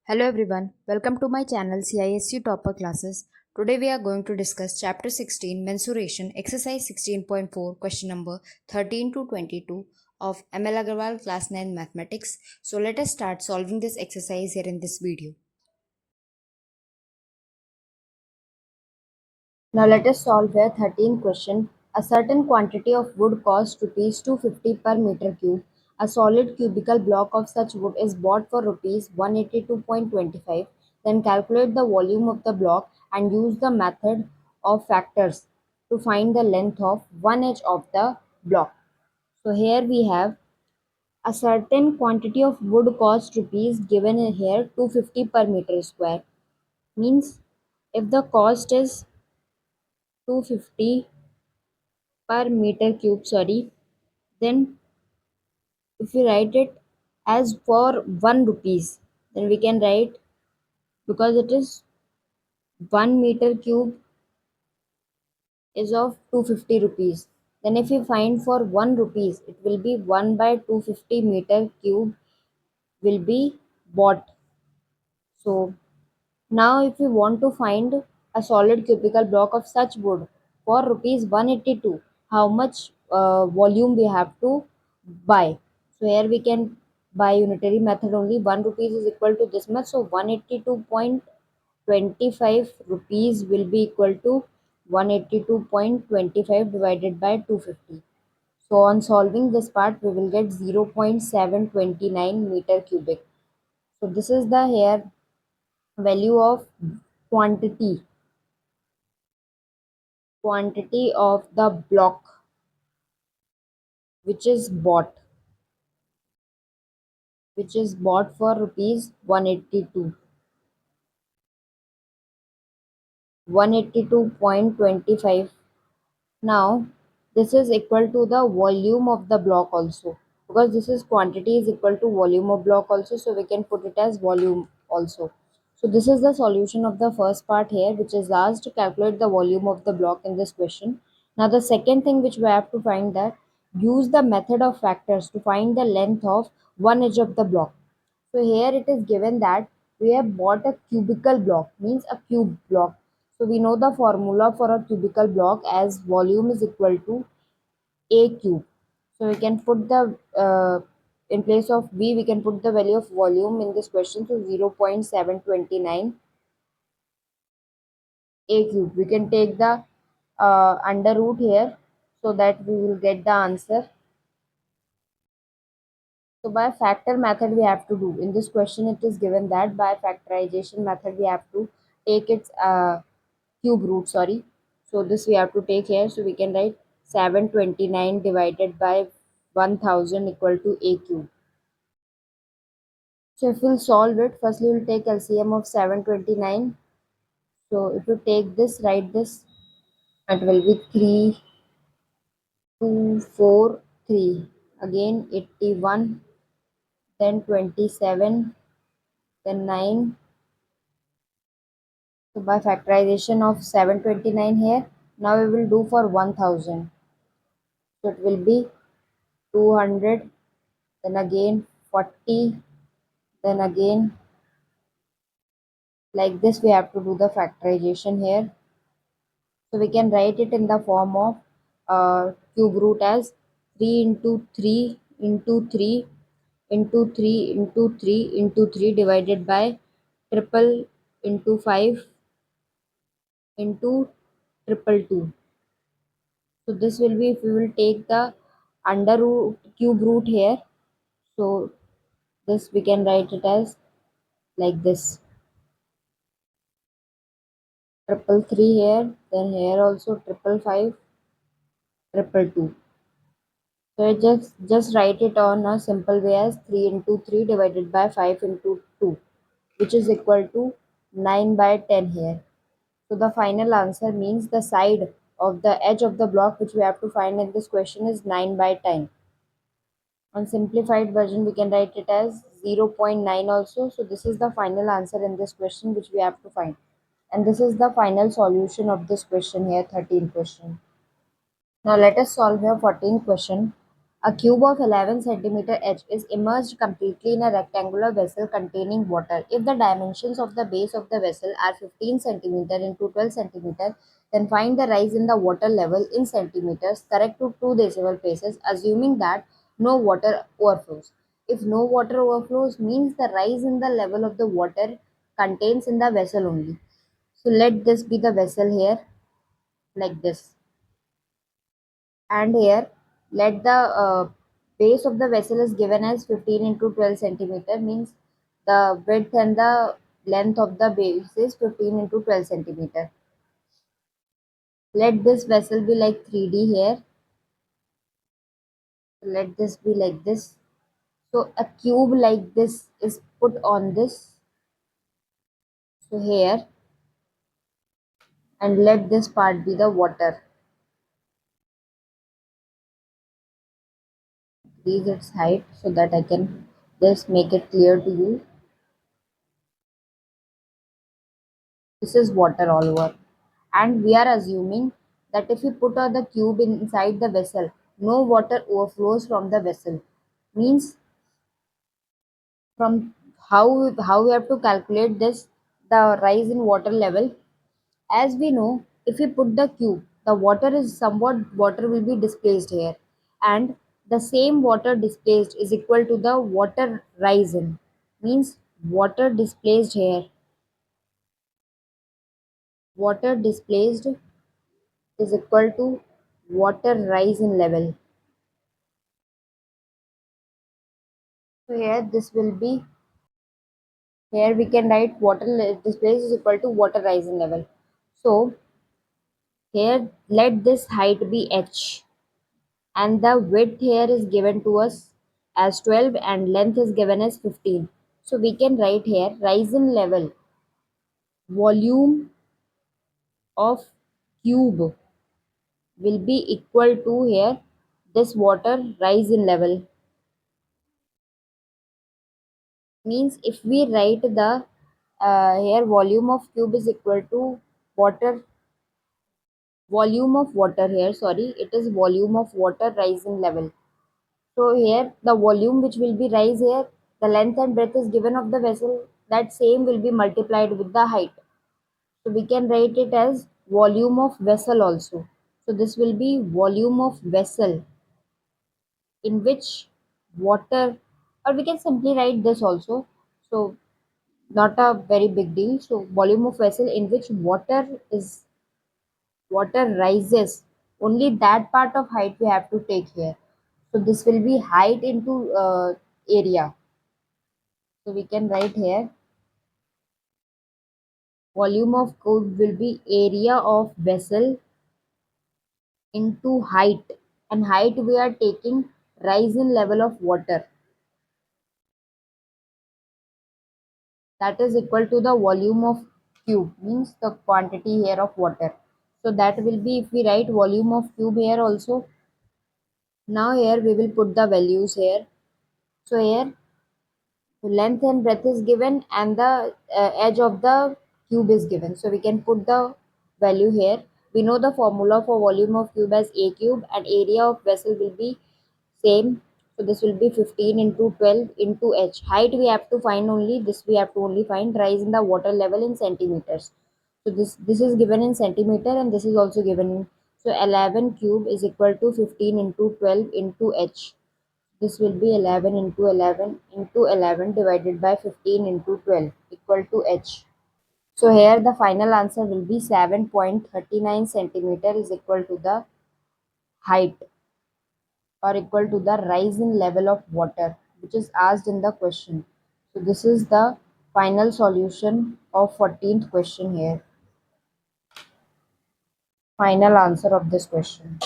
Hello everyone, welcome to my channel CISE Topper Classes. Today we are going to discuss chapter 16 Mensuration Exercise 16.4 question number 13 to 22 of M.L.aggarwal Class 9 Mathematics. So let us start solving this exercise here in this video. Now let us solve here 13th question. A certain quantity of wood costs rupees 250 per meter cube. A solid cubical block of such wood is bought for rupees 182.25. Then calculate the volume of the block and use the method of factors to find the length of one edge of the block. So here we have a certain quantity of wood cost rupees given here 250 per meter square. Means if the cost is 250 per meter cube, then if we write it as for 1 rupees, then we can write, because it is 1 meter cube is of 250 rupees, then if we find for 1 rupees, it will be 1 by 250 meter cube will be bought. So now if we want to find a solid cubical block of such wood for rupees 182, how much volume we have to buy? So here we can by unitary method only. 1 rupees is equal to this much, so 182.25 rupees will be equal to 182.25 divided by 250. So on solving this part, we will get 0.729 meter cubic. So this is the here value of quantity quantity of the block which is bought for rupees 182.25. Now this is equal to the volume of the block also, because this is quantity is equal to volume of block also, so we can put it as volume also. So this is the solution of the first part here, which is asked to calculate the volume of the block in this question. Now the second thing which we have to find, that use the method of factors to find the length of one edge of the block. So here it is given that we have bought a cubical block, means a cube block. So we know the formula for a cubical block as volume is equal to A cube. So we can put the in place of V, we can put the value of volume in this question. So 0.729 A cube. We can take the under root here so that we will get the answer. So by factor method we have to do. In this question it is given that by factorization method we have to take its cube root, So this we have to take here. So we can write 729 divided by 1000 equal to A cube. So if we'll solve it, firstly we'll take LCM of 729. So if you take this, write this, it will be 3, 2, 4, 3. Again 81, then 27, then 9. So by factorization of 729 here, now we will do for 1000. So it will be 200, then again 40, then again like this we have to do the factorization here. So we can write it in the form of cube root as 3 into 3 into 3 into 3 into 3 into 3 divided by triple into 5 into triple 2. So this will be, if we will take the under root cube root here, so this we can write it as like this, triple 3 here, then here also triple 5, triple 2. So I just write it on a simple way as 3 into 3 divided by 5 into 2, which is equal to 9 by 10 here. So the final answer means the side of the edge of the block which we have to find in this question is 9 by 10. On simplified version, we can write it as 0.9 also. So this is the final answer in this question which we have to find. And this is the final solution of this question here, 13th question. Now let us solve here 14th question. A cube of 11 centimeter H is immersed completely in a rectangular vessel containing water. If the dimensions of the base of the vessel are 15 centimeter into 12 centimeter, then find the rise in the water level in centimeters, correct to two decimal places, assuming that no water overflows. If no water overflows, means the rise in the level of the water contains in the vessel only. So let this be the vessel here, like this. And here let the base of the vessel is given as 15 into 12 centimeter, means the width and the length of the base is 15 into 12 centimeter. Let this vessel be like 3D here. Let this be like this. So a cube like this is put on this, so here, and let this part be the water. Increase its height so that I can just make it clear to you. This is water all over. And we are assuming that if we put the cube inside the vessel, no water overflows from the vessel. Means from how we have to calculate this, the rise in water level. As we know, if we put the cube, the water is somewhat water will be displaced here, and the same water displaced is equal to the water rise in. Means water displaced here, water displaced is equal to water rise in level. So here this will be, here we can write displace is equal to water rise in level. So here let this height be h, and the width here is given to us as 12 and length is given as 15. So we can write here rise in level, volume of cube will be equal to here this water rise in level. Means if we write the here volume of cube is equal to water, volume of water here, sorry, it is volume of water rising level. So here the volume which will be rise here, the length and breadth is given of the vessel, that same will be multiplied with the height. So we can write it as volume of vessel also. So this will be volume of vessel in which water, or we can simply write this also. So not a very big deal. So volume of vessel in which water rises, only that part of height we have to take here. So this will be height into area. So we can write here volume of cube will be area of vessel into height, and height we are taking rise in level of water, that is equal to the volume of cube, means the quantity here of water. So that will be, if we write volume of cube here also, now here we will put the values here. So here length and breadth is given, and the edge of the cube is given, so we can put the value here. We know the formula for volume of cube as a cube, and area of vessel will be same. So this will be 15 into 12 into h. Height we have to find only this, we have to only find rise in the water level in centimeters. So this is given in centimeter, and this is also given in. So 11 cube is equal to 15 into 12 into h. This will be 11 into 11 into 11 divided by 15 into 12 equal to h. So here the final answer will be 7.39 centimeter is equal to the height, or equal to the rise in level of water, which is asked in the question. So this is the final solution of 14th question here. Final answer of this question.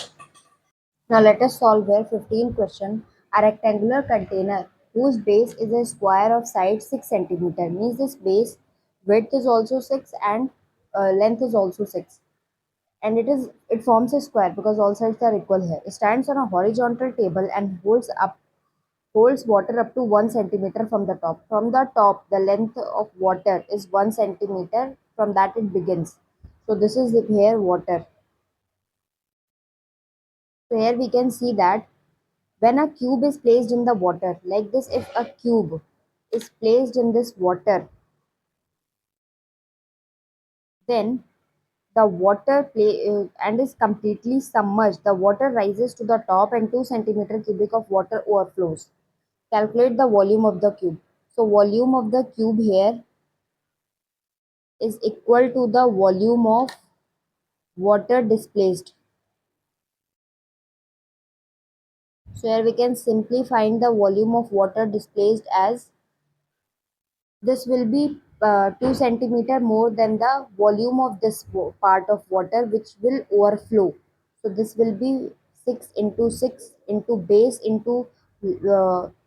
Now let us solve here 15th question. A rectangular container whose base is a square of side 6 centimeter, means this base width is also 6 and length is also 6, and it forms a square because all sides are equal here. It stands on a horizontal table and holds water up to 1 centimeter from the top. From the top, the length of water is 1 centimeter. From that it begins. So this is here water. So here we can see that When a cube is placed in the water, like this, if a cube is placed in this water, then the water and is completely submerged. The water rises to the top and 2 centimeter cubic of water overflows. Calculate the volume of the cube. So volume of the cube here is equal to the volume of water displaced. So here we can simply find the volume of water displaced as this will be 2 centimeter more than the volume of this part of water which will overflow. So this will be 6 into 6 into base into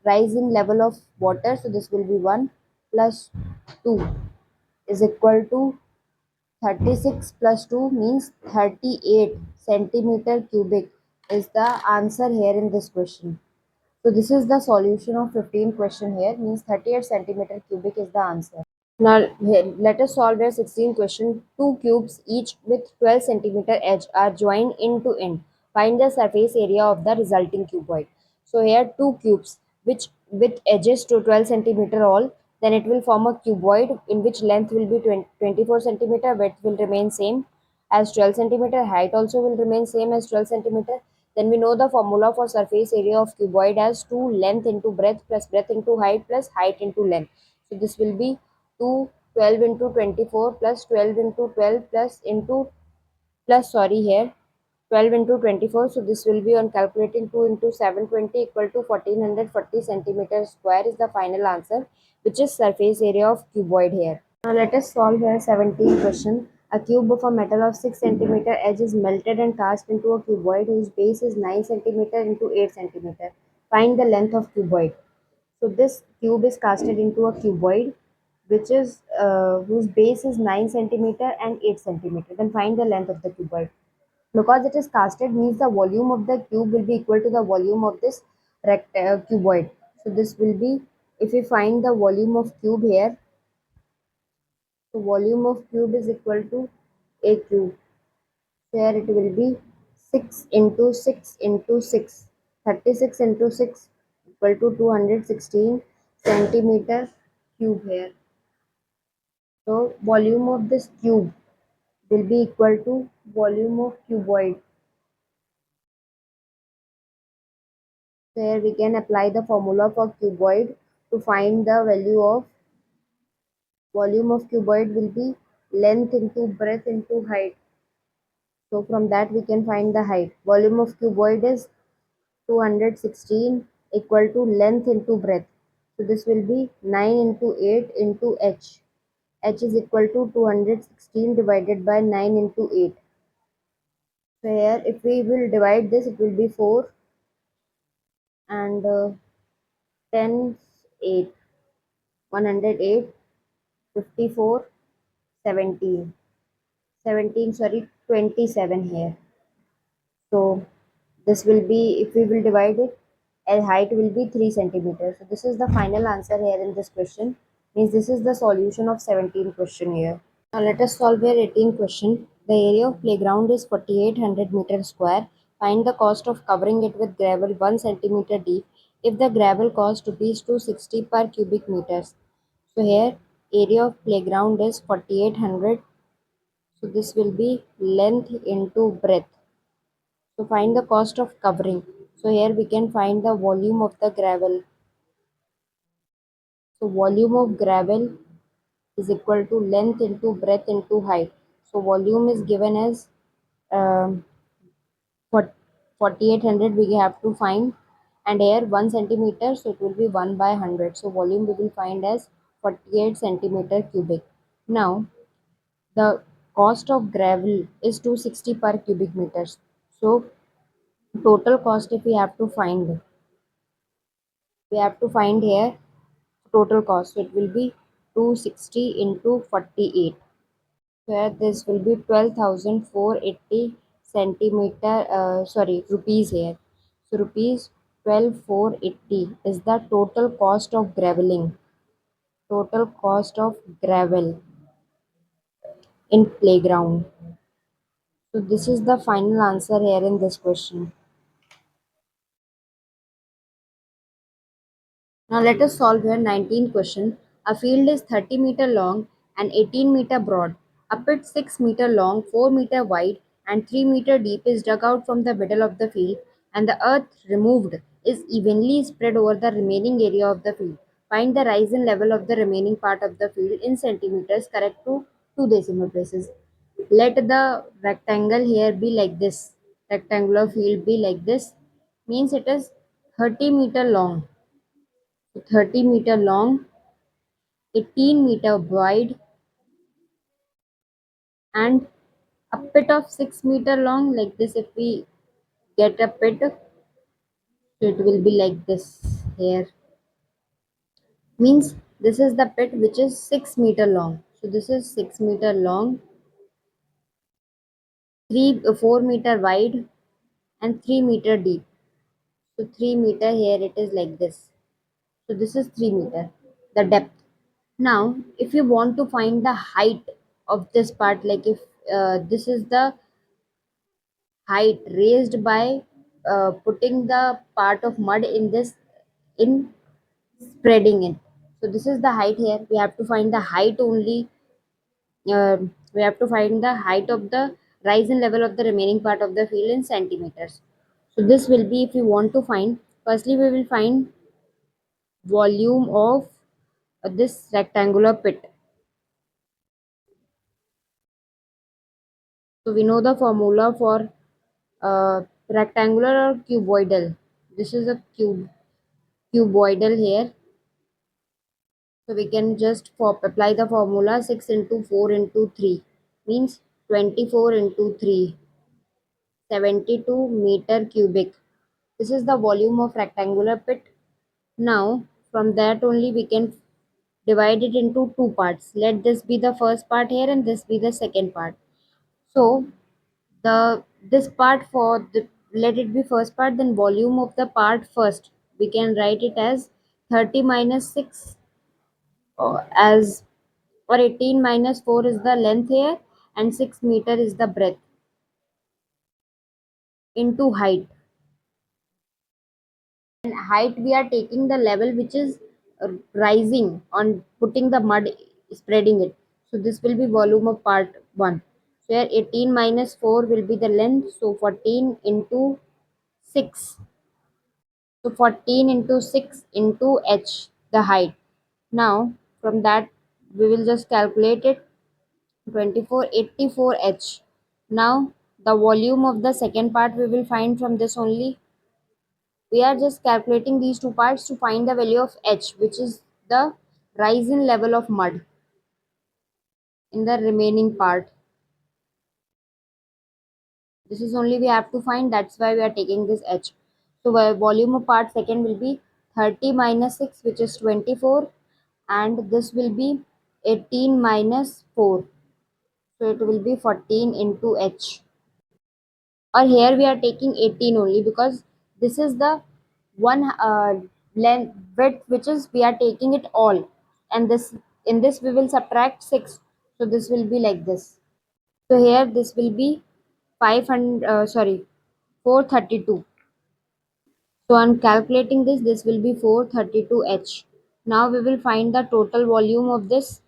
rise in level of water. So this will be 1 plus 2 is equal to 36 plus 2 means 38 centimeter cubic is the answer here in this question. So this is the solution of 15 question here, means 38 centimeter cubic is the answer. Now let us solve a 16 question. Two cubes each with 12 centimeter edge are joined end to end. Find the surface area of the resulting cuboid. So here two cubes which with edges to 12 centimeter all, then it will form a cuboid in which length will be 24 centimeter, width will remain same as 12 centimeter, height also will remain same as 12 centimeter. Then we know the formula for surface area of cuboid as 2 length into breadth plus breadth into height plus height into length. So this will be 2 12 into 24 plus 12 into 12 plus into plus sorry here 12 into 24. So this will be on calculating 2 into 720 equal to 1440 centimeter square is the final answer, which is surface area of cuboid here. Now let us solve here 17 question. A cube of a metal of 6 centimeter edge is melted and cast into a cuboid whose base is 9 centimeter into 8 centimeter. Find the length of cuboid. So this cube is casted into a cuboid which is whose base is 9 centimeter and 8 centimeter. Then find the length of the cuboid. Because it is casted means the volume of the cube will be equal to the volume of this cuboid. So this will be, if we find the volume of cube here, so volume of cube is equal to a cube. Here it will be 6 into 6 into 6. 36 into 6 equal to 216 centimeter cube here. So volume of this cube will be equal to volume of cuboid. So here we can apply the formula for cuboid to find the value of volume of cuboid will be length into breadth into height. So from that we can find the height. Volume of cuboid is 216 equal to length into breadth. So this will be 9 into 8 into h. H is equal to 216 divided by 9 into 8. So here if we will divide this, it will be 4 and 10 8 108 54 17 17 sorry 27 here. So this will be, if we will divide it, and height will be 3 centimeters. So this is the final answer here in this question. Means this is the solution of 17 question here. Now let us solve here 18 question. The area of playground is 4800 meter square. Find the cost of covering it with gravel 1 centimeter deep if the gravel cost rupees 260 per cubic meters. So here area of playground is 4800. So this will be length into breadth. So find the cost of covering. So here we can find the volume of the gravel. So volume of gravel is equal to length into breadth into height. So volume is given as um, 4800 we have to find, and here 1 centimeter, so it will be 1 by 100. So volume we will find as 48 centimeter cubic. Now the cost of gravel is 260 per cubic meters. So total cost if we have to find here total cost. So it will be 260 into 48. Where this will be 12,480 centimeter, rupees here. So rupees 12,480 is the total cost of graveling. Total cost of gravel in playground. So this is the final answer here in this question. Now let us solve here 19 question. A field is 30-meter long and 18-meter broad. A pit 6-meter long, 4-meter wide and 3-meter deep is dug out from the middle of the field, and the earth removed is evenly spread over the remaining area of the field. Find the rise in level of the remaining part of the field in centimeters correct to two decimal places. Let the rectangle here be like this. Rectangular field be like this. Means it is 30-meter long. So 30-meter long, 18-meter wide, and a pit of 6-meter long. Like this, if we get a pit, so it will be like this here. Means this is the pit which is 6-meter long. So this is 6-meter long, 4-meter wide, and 3-meter deep. So 3-meter here it is like this. So this is 3-meter, the depth. Now, if you want to find the height of this part, like if this is the height raised by putting the part of mud in this, in spreading it. So this is the height here. We have to find the height only. Uh, we have to find the height of the rise in level of the remaining part of the field in centimeters. So this will be, if you want to find, firstly we will find volume of this rectangular pit. So we know the formula for rectangular or cuboidal. This is a cuboidal here. So we can just apply the formula 6 into 4 into 3 means 24 into 3, 72 meter cubic. This is the volume of rectangular pit. Now from that only we can divide it into two parts. Let this be the first part here and this be the second part. So the this part for the, let it be first part, then volume of the part first. We can write it as 30 minus 6 as or 18 minus 4 is the length here and 6 meter is the breadth into height. And height we are taking the level which is rising on putting the mud, spreading it. So this will be volume of part 1. So here 18 minus 4 will be the length, so 14 into 6. So 14 into 6 into h, the height. Now from that we will just calculate it. 2484 h. Now the volume of the second part we will find from this only. We are just calculating these two parts to find the value of h, which is the rise in level of mud in the remaining part. This is only we have to find, that's why we are taking this h. So volume of part second will be 30 minus 6, which is 24, and this will be 18 minus 4, so it will be 14 into h. Or here we are taking 18 only because this is the one length width which is we are taking it all, and this, in this we will subtract 6, so this will be like this. So here this will be 500 432. So on calculating this, this will be 432 h. Now we will find the total volume of this.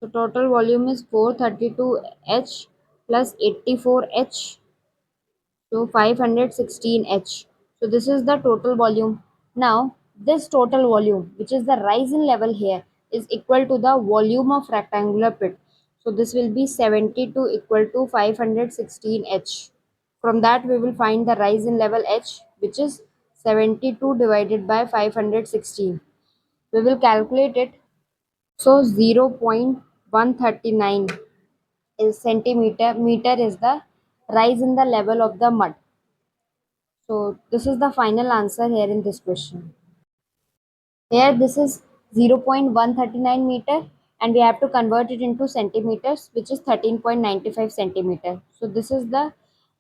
So total volume is 432 h plus 84 h, so 516 h. So this is the total volume. Now this total volume, which is the rise in level here, is equal to the volume of rectangular pit. So this will be 72 equal to 516 h. From that we will find the rise in level h, which is 72 divided by 516. We will calculate it. So 0.139 is centimeter. Meter is the rise in the level of the mud. So this is the final answer here in this question. Here this is 0.139 meter and we have to convert it into centimeters, which is 13.95 centimeter. So this is the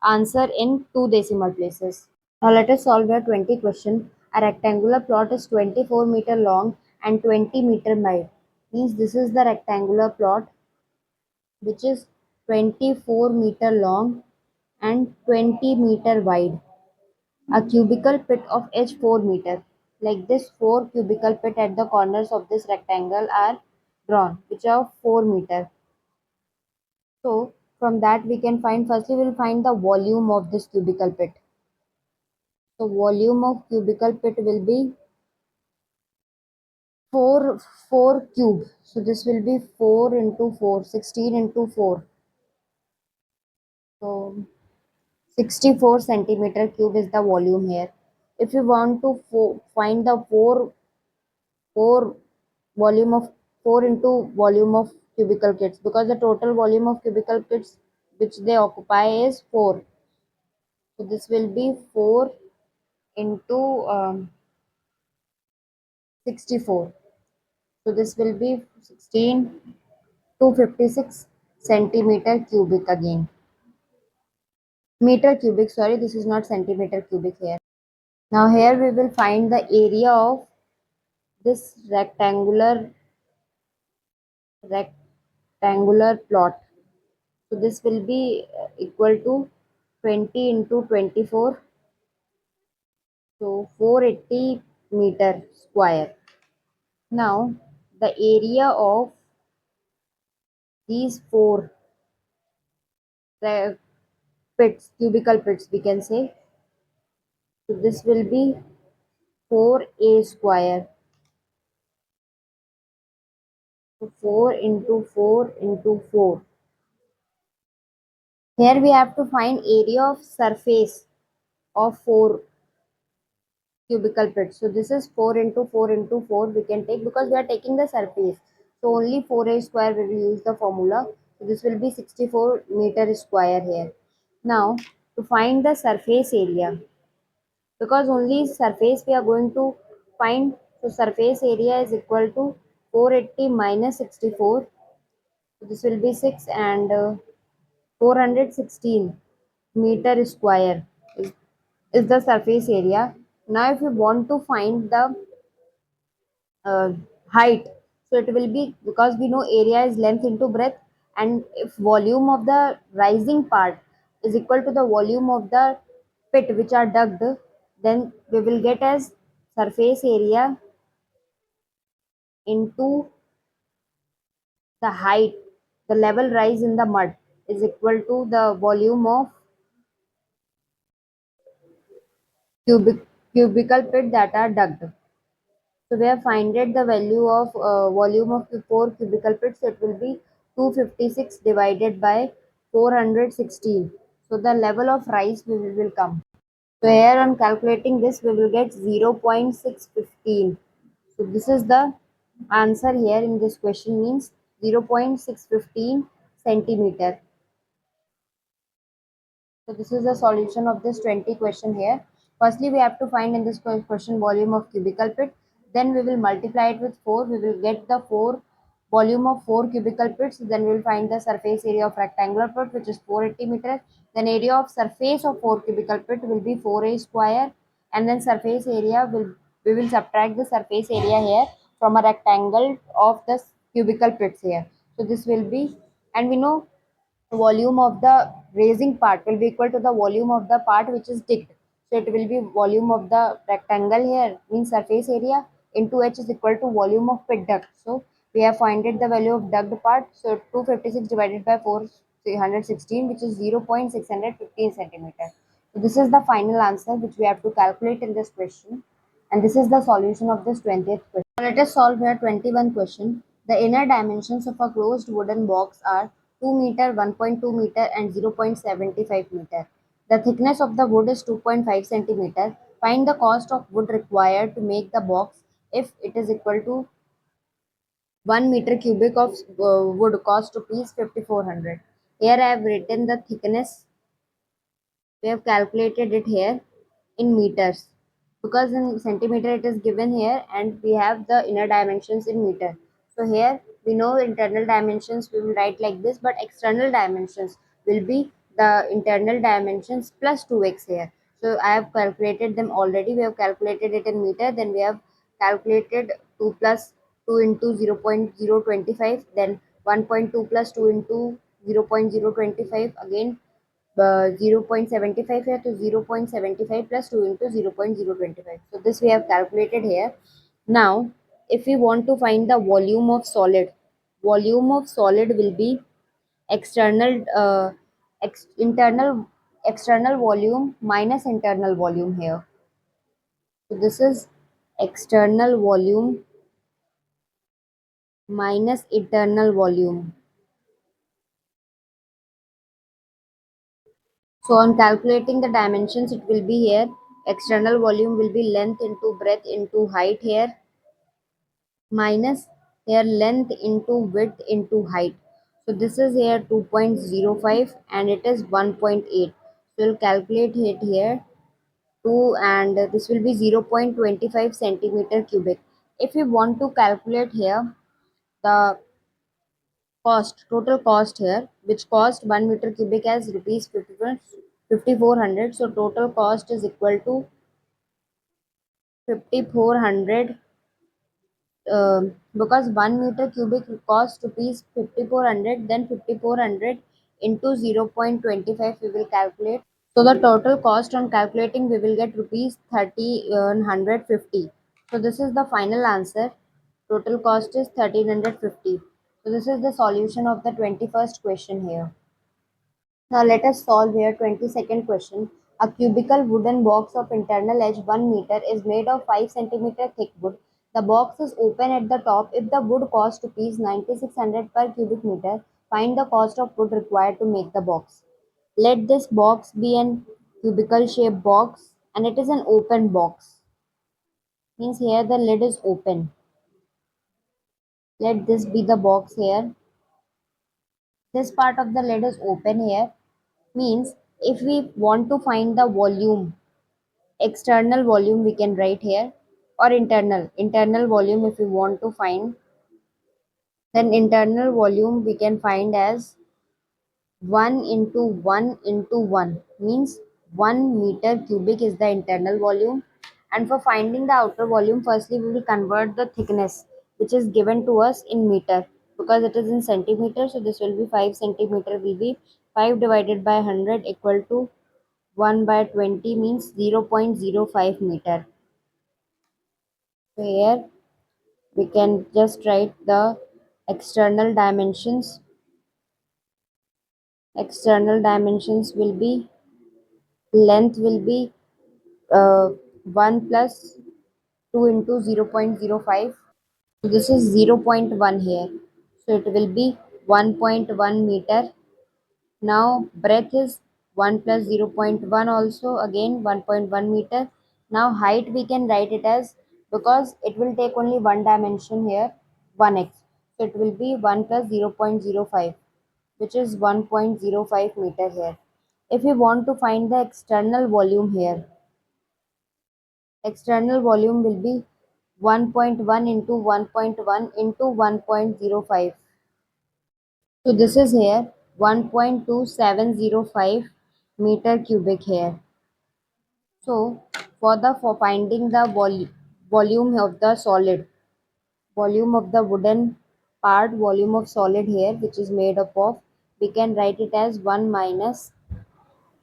answer in two decimal places. Now let us solve a 20 question. A rectangular plot is 24-meter long and 20-meter wide. Means this is the rectangular plot which is 24-meter long and 20-meter wide. A cubical pit of h 4 meter. like this, 4 cubical feet at the corners of this rectangle are drawn, which are 4 meter. So from that we can find, firstly we'll find the volume of this cubical pit. So volume of cubical pit will be 4 cube. So this will be 4 into 4, 16 into 4. So 64 centimeter cube is the volume here. If you want to find the 4 volume of 4 into volume of cubical kits, because the total volume of cubical kits which they occupy is 4. So this will be 4 into 64. So this will be 16 to 56 centimeter cubic again. Meter cubic, sorry, this is not centimeter cubic here. Now here we will find the area of this rectangular plot. So this will be equal to 20 into 24, so 480 meter square. Now the area of these 4 uh, pits, cubical pits we can say, so this will be 4a square. So 4 into 4 into 4. Here we have to find area of surface of 4 cubical feet. So this is 4 into 4 into 4 we can take, because we are taking the surface. So only 4a square we will use the formula. So this will be 64 meter square here. Now to find the surface area, because only surface we are going to find. So surface area is equal to 480 minus 64. So this will be 6, and 416 meter square is the surface area. Now if you want to find the uh, height, so it will be, because we know area is length into breadth, and if volume of the rising part is equal to the volume of the pit which are dug, then we will get as surface area into the height, the level rise in the mud, is equal to the volume of cubical pit that are dug. So we have finded the value of volume of the 4 cubical pits. So it will be 256 divided by 416. So the level of rise will come. So here on calculating this, we will get 0.615. So this is the answer here in this question, means 0.615 centimeter. So this is the solution of this 20 question here. Firstly, we have to find in this question volume of cubical pit. Then we will multiply it with 4. We will get the 4 volume of 4 cubical pits. Then we will find the surface area of rectangular pit, which is 480 meters. Then area of surface of 4 cubical pit will be 4a square. And then surface area we will subtract the surface area here from a rectangle of the cubical pits here. So this will be, and we know volume of the raising part will be equal to the volume of the part which is digged. So it will be volume of the rectangle here, means surface area, into h is equal to volume of pit dug. So we have finded the value of dug part. So 256 divided by 416, which is 0.615 centimeter. So this is the final answer which we have to calculate in this question. And this is the solution of this 20th question. Now let us solve here 21 question. The inner dimensions of a closed wooden box are 2 meter, 1.2 meter and 0.75 meter. The thickness of the wood is 2.5 centimeter. Find the cost of wood required to make the box if it is equal to 1 meter cubic of wood cost rupees 5400. Here I have written the thickness. We have calculated it here in meters, because in centimeter it is given here, and we have the inner dimensions in meter. So here we know internal dimensions we will write like this, but external dimensions will be the internal dimensions plus 2x here. So I have calculated them already. We have calculated it in meter, then we have calculated 2 plus 2 into 0.025, then 1.2 plus 2 into 0.025, again 0.75 here, to 0.75 plus 2 into 0.025. So this we have calculated here. Now, if we want to find the volume of solid will be external internal external volume minus internal volume here. So this is external volume minus internal volume. So on calculating the dimensions, it will be here external volume will be length into breadth into height here, minus here length into width into height. So this is here 2.05 and it is 1.8. So we'll calculate it here 2, and this will be 0.25 centimeter cubic. If we want to calculate here the total cost here, which cost 1 meter cubic as rupees 5400. So total cost is equal to 5400, because 1 meter cubic cost rupees 5400, then 5400 into 0.25 we will calculate. So the total cost on calculating we will get rupees 1350. So this is the final answer. Total cost is 1350. So this is the solution of the 21st question here. Now let us solve here 22nd question. A cubical wooden box of internal edge 1 meter is made of 5 centimeter thick wood. The box is open at the top. If the wood costs rupees 9600 per cubic meter, find the cost of wood required to make the box. Let this box be an cubical shaped box and it is an open box. Means here the lid is open. Let this be the box here. This part of the lid is open here. Means if we want to find the volume, external volume we can write here, or internal volume if we want to find, then internal volume we can find as 1 into 1 into 1, means 1 meter cubic is the internal volume. And for finding the outer volume, firstly we will convert the thickness which is given to us in meter, because it is in centimeter. So this will be 5 centimeter will be 5 divided by 100 equal to 1 by 20, means 0.05 meter. So here we can just write the external dimensions. External dimensions will be, length will be 1 plus 2 into 0.05. So this is 0.1 here. So it will be 1.1 meter. Now breadth is 1 plus 0.1, also again 1.1 meter. Now height we can write it as, because it will take only one dimension here, 1x. So it will be 1 plus 0.05, which is 1.05 meter here. If we want to find the external volume here, external volume will be 1.1 into 1.1 into 1.05. So this is here 1.2705 meter cubic here. So for finding the volume of the solid, volume of the wooden part, volume of solid here which is made up of, we can write it as 1 minus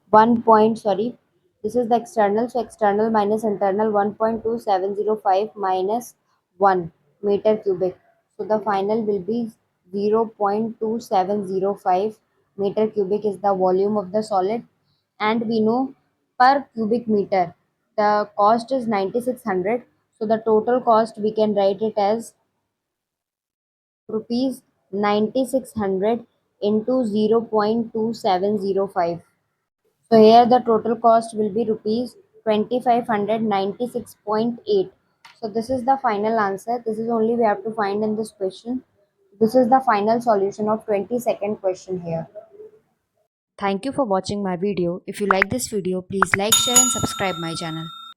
1 point, sorry, this is the external, so external minus internal, 1.2705 minus 1 meter cubic. So the final will be 0.2705 meter cubic is the volume of the solid. And we know per cubic meter the cost is 9600. So the total cost we can write it as rupees 9600 into 0.2705. So here the total cost will be rupees 2596.8. So this is the final answer. This is only we have to find in this question. This is the final solution of 22nd question here. Thank you for watching my video. If you like this video, please like, share and subscribe my channel.